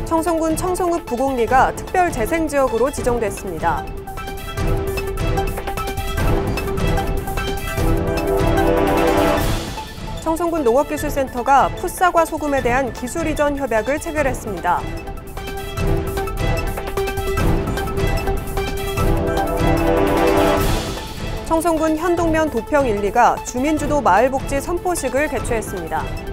청송군 청송읍 부곡리가 특별재생지역으로 지정됐습니다. 청송군 농업기술센터가 풋사과 소금에 대한 기술 이전 협약을 체결했습니다. 청송군 현동면 도평 1리가 주민주도 마을복지 선포식을 개최했습니다.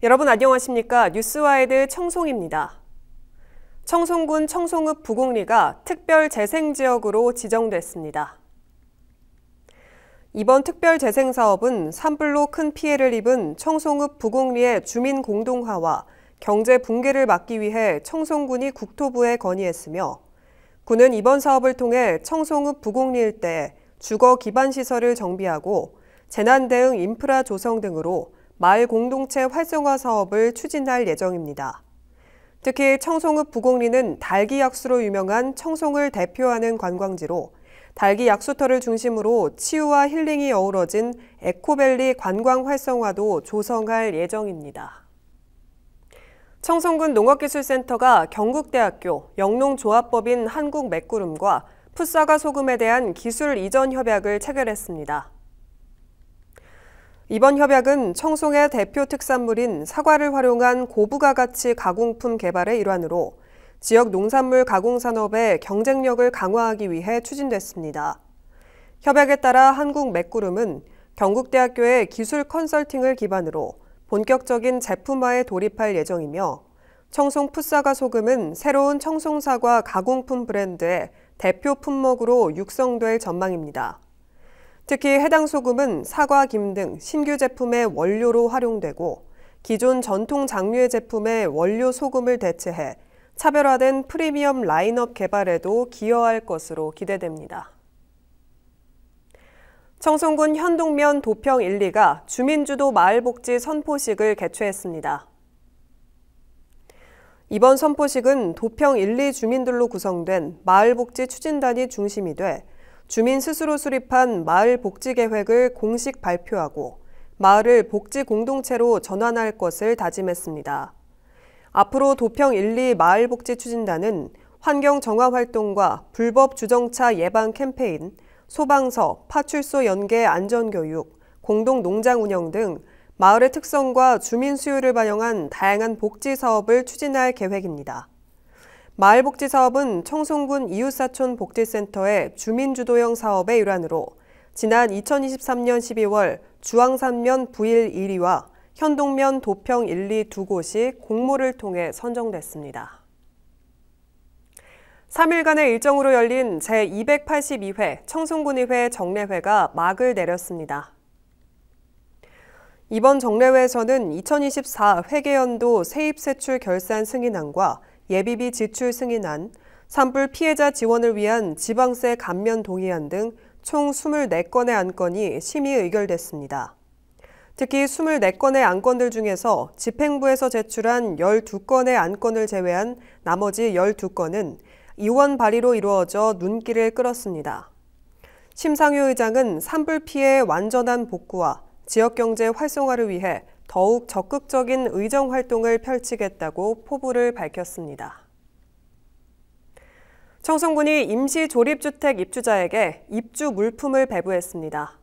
여러분 안녕하십니까? 뉴스와이드 청송입니다. 청송군 청송읍 부곡리가 특별재생지역으로 지정됐습니다. 이번 특별재생사업은 산불로 큰 피해를 입은 청송읍 부곡리의 주민 공동화와 경제 붕괴를 막기 위해 청송군이 국토부에 건의했으며 군은 이번 사업을 통해 청송읍 부곡리 일대에 주거 기반 시설을 정비하고 재난 대응 인프라 조성 등으로 마을 공동체 활성화 사업을 추진할 예정입니다. 특히 청송읍 부곡리는 달기 약수로 유명한 청송을 대표하는 관광지로 달기 약수터를 중심으로 치유와 힐링이 어우러진 에코밸리 관광 활성화도 조성할 예정입니다. 청송군 농업기술센터가 경북대학교 영농조합법인 한국맥구름과 풋사과 소금에 대한 기술 이전 협약을 체결했습니다. 이번 협약은 청송의 대표 특산물인 사과를 활용한 고부가 가치 가공품 개발의 일환으로 지역 농산물 가공 산업의 경쟁력을 강화하기 위해 추진됐습니다. 협약에 따라 한국맥구름은 경북대학교의 기술 컨설팅을 기반으로 본격적인 제품화에 돌입할 예정이며 청송 풋사과 소금은 새로운 청송사과 가공품 브랜드의 대표 품목으로 육성될 전망입니다. 특히 해당 소금은 사과, 김 등 신규 제품의 원료로 활용되고 기존 전통 장류의 제품의 원료 소금을 대체해 차별화된 프리미엄 라인업 개발에도 기여할 것으로 기대됩니다. 청송군 현동면 도평 1리가 주민주도 마을복지 선포식을 개최했습니다. 이번 선포식은 도평 1리 주민들로 구성된 마을복지 추진단이 중심이 돼 주민 스스로 수립한 마을 복지 계획을 공식 발표하고 마을을 복지 공동체로 전환할 것을 다짐했습니다. 앞으로 도평 1리 마을복지 추진단은 환경 정화 활동과 불법 주정차 예방 캠페인, 소방서, 파출소 연계 안전교육, 공동 농장 운영 등 마을의 특성과 주민 수요를 반영한 다양한 복지 사업을 추진할 계획입니다. 마을복지 사업은 청송군 이웃사촌 복지센터의 주민주도형 사업의 일환으로 지난 2023년 12월 주황산면 부일 1리와 현동면 도평 1리 두 곳이 공모를 통해 선정됐습니다. 3일간의 일정으로 열린 제282회 청송군의회 정례회가 막을 내렸습니다. 이번 정례회에서는 2024 회계연도 세입세출 결산 승인안과 예비비 지출 승인안, 산불 피해자 지원을 위한 지방세 감면 동의안 등 총 24건의 안건이 심의 의결됐습니다. 특히 24건의 안건들 중에서 집행부에서 제출한 12건의 안건을 제외한 나머지 12건은 이원 발의로 이루어져 눈길을 끌었습니다. 심상효 의장은 산불 피해의 완전한 복구와 지역경제 활성화를 위해 더욱 적극적인 의정 활동을 펼치겠다고 포부를 밝혔습니다. 청송군이 임시조립주택 입주자에게 입주 물품을 배부했습니다.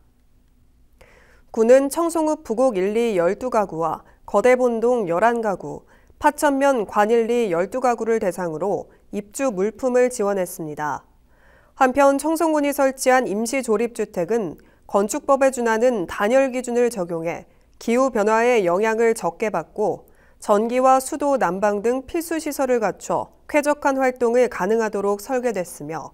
군은 청송읍 부곡 1리 12가구와 거대본동 11가구, 파천면 관 1리 12가구를 대상으로 입주 물품을 지원했습니다. 한편 청송군이 설치한 임시조립주택은 건축법에 준하는 단열 기준을 적용해 기후변화의 영향을 적게 받고 전기와 수도, 난방 등 필수 시설을 갖춰 쾌적한 활동을 가능하도록 설계됐으며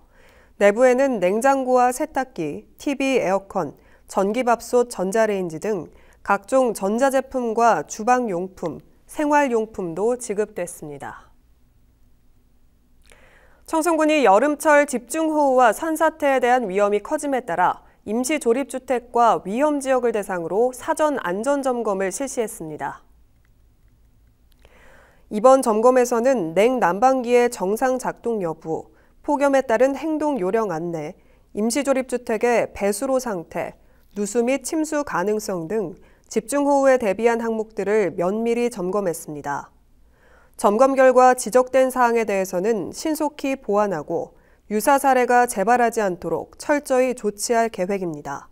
내부에는 냉장고와 세탁기, TV, 에어컨, 전기밥솥, 전자레인지 등 각종 전자제품과 주방용품, 생활용품도 지급됐습니다. 청송군이 여름철 집중호우와 산사태에 대한 위험이 커짐에 따라 임시조립주택과 위험지역을 대상으로 사전 안전점검을 실시했습니다. 이번 점검에서는 냉난방기의 정상 작동 여부, 폭염에 따른 행동 요령 안내, 임시조립주택의 배수로 상태, 누수 및 침수 가능성 등 집중호우에 대비한 항목들을 면밀히 점검했습니다. 점검 결과 지적된 사항에 대해서는 신속히 보완하고 유사 사례가 재발하지 않도록 철저히 조치할 계획입니다.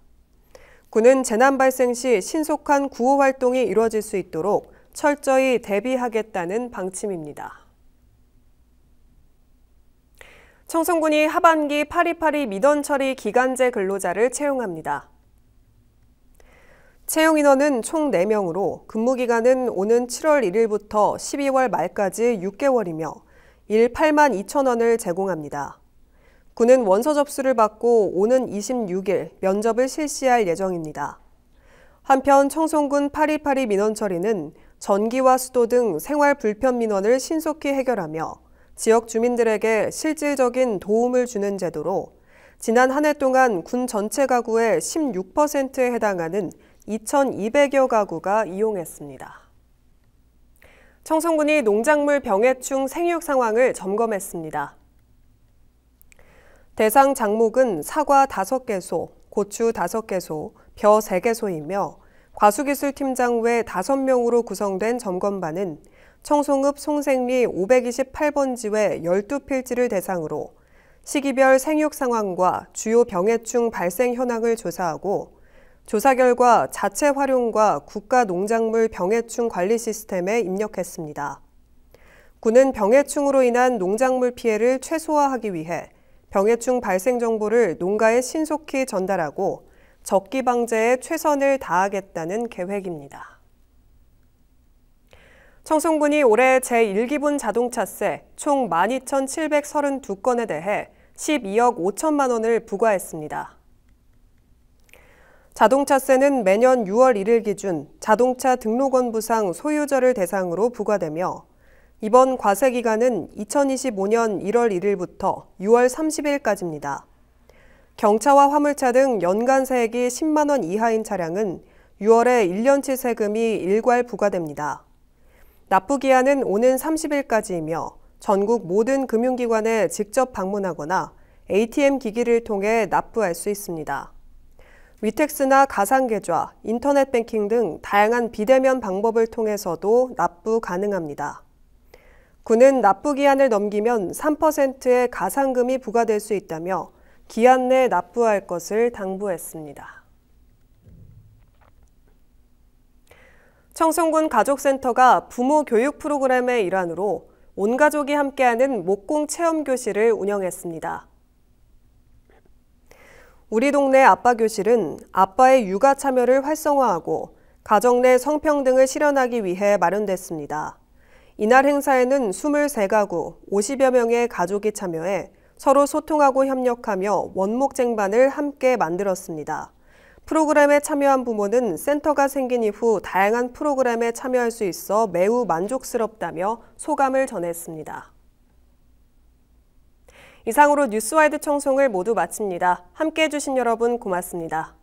군은 재난 발생 시 신속한 구호 활동이 이루어질 수 있도록 철저히 대비하겠다는 방침입니다. 청송군이 하반기 8.28 민원 처리 기간제 근로자를 채용합니다. 채용 인원은 총 4명으로 근무 기간은 오는 7월 1일부터 12월 말까지 6개월이며 일 8만 2천 원을 제공합니다. 군은 원서 접수를 받고 오는 26일 면접을 실시할 예정입니다. 한편 청송군 8.28 민원 처리는 전기와 수도 등 생활 불편 민원을 신속히 해결하며 지역 주민들에게 실질적인 도움을 주는 제도로 지난 한 해 동안 군 전체 가구의 16%에 해당하는 2,200여 가구가 이용했습니다. 청송군이 농작물 병해충 생육 상황을 점검했습니다. 대상 작목은 사과 5개소, 고추 5개소, 벼 3개소이며 과수기술팀장 외 5명으로 구성된 점검반은 청송읍 송생리 528번지회 12필지를 대상으로 시기별 생육 상황과 주요 병해충 발생 현황을 조사하고 조사 결과 자체 활용과 국가농작물 병해충 관리 시스템에 입력했습니다. 군은 병해충으로 인한 농작물 피해를 최소화하기 위해 병해충 발생 정보를 농가에 신속히 전달하고 적기 방제에 최선을 다하겠다는 계획입니다. 청송군이 올해 제1기분 자동차세 총 12,732건에 대해 12억 5천만 원을 부과했습니다. 자동차세는 매년 6월 1일 기준 자동차 등록원 부상 소유자를 대상으로 부과되며 이번 과세 기간은 2025년 1월 1일부터 6월 30일까지입니다. 경차와 화물차 등 연간 세액이 10만 원 이하인 차량은 6월에 1년치 세금이 일괄 부과됩니다. 납부 기한은 오는 30일까지이며 전국 모든 금융기관에 직접 방문하거나 ATM 기기를 통해 납부할 수 있습니다. 위택스나 가상계좌, 인터넷 뱅킹 등 다양한 비대면 방법을 통해서도 납부 가능합니다. 군은 납부 기한을 넘기면 3%의 가상금이 부과될 수 있다며 기한 내 납부할 것을 당부했습니다. 청송군 가족센터가 부모 교육 프로그램의 일환으로 온 가족이 함께하는 목공 체험 교실을 운영했습니다. 우리 동네 아빠 교실은 아빠의 육아 참여를 활성화하고 가정 내 성평등을 실현하기 위해 마련됐습니다. 이날 행사에는 23가구, 50여 명의 가족이 참여해 서로 소통하고 협력하며 원목쟁반을 함께 만들었습니다. 프로그램에 참여한 부모는 센터가 생긴 이후 다양한 프로그램에 참여할 수 있어 매우 만족스럽다며 소감을 전했습니다. 이상으로 뉴스와이드 청송을 모두 마칩니다. 함께해 주신 여러분 고맙습니다.